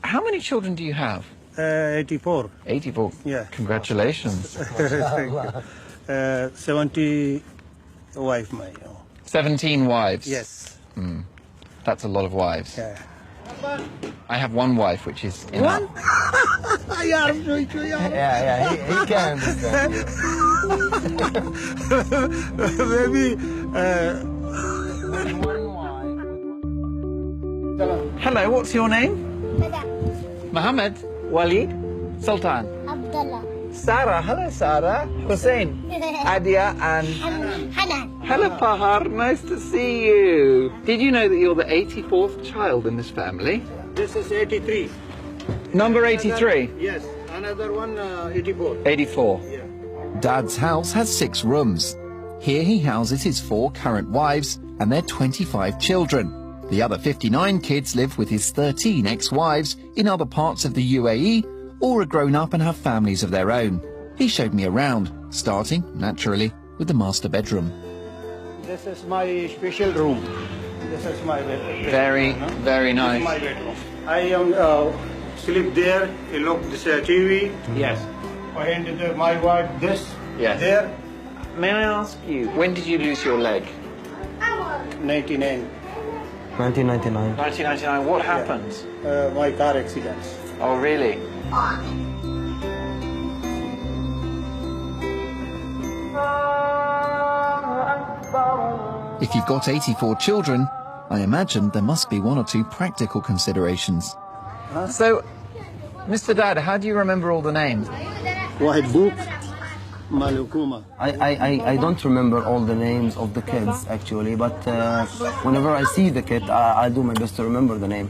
how many children do you have? 84. 84. Yeah. Congratulations. Thank you. 70 wife, my. 17 wives. Yes. That's a lot of wives. Yeah. I have one wife, which is enough. Yeah, he can understand you. Maybe. Hello, what's your name? Mohammed. Walid. Sultan. Abdullah. Sarah. Hello, Sarah. Hussein. Adia and... Hanan. Hello, Pahar. Nice to see you. Did you know that you're the 84th child in this family? This is 83. Number 83? Yes. Another one, 84. 84. Yeah. Dad's house has 6 rooms. Here he houses his 4 current wives and their 25 children. The other 59 kids live with his 13 ex-wives in other parts of the UAE or are grown up and have families of their own. He showed me around, starting, naturally, with the master bedroom. This is my special room. This is my bedroom. Very, very This nice. is my bedroom. I sleep there. I look this TV. Yes. Behind my wife, this. Yes. There. May I ask you, when did you lose your leg? 99. 1999. 1999. What happened? My car accident. Oh, really? If you've got 84 children, I imagine there must be 1 or 2 practical considerations. So, Mr. Dad, how do you remember all the names? Wahid book. Malukuma. I don't remember all the names of the kids actually, but whenever I see the kid, I do my best to remember the name.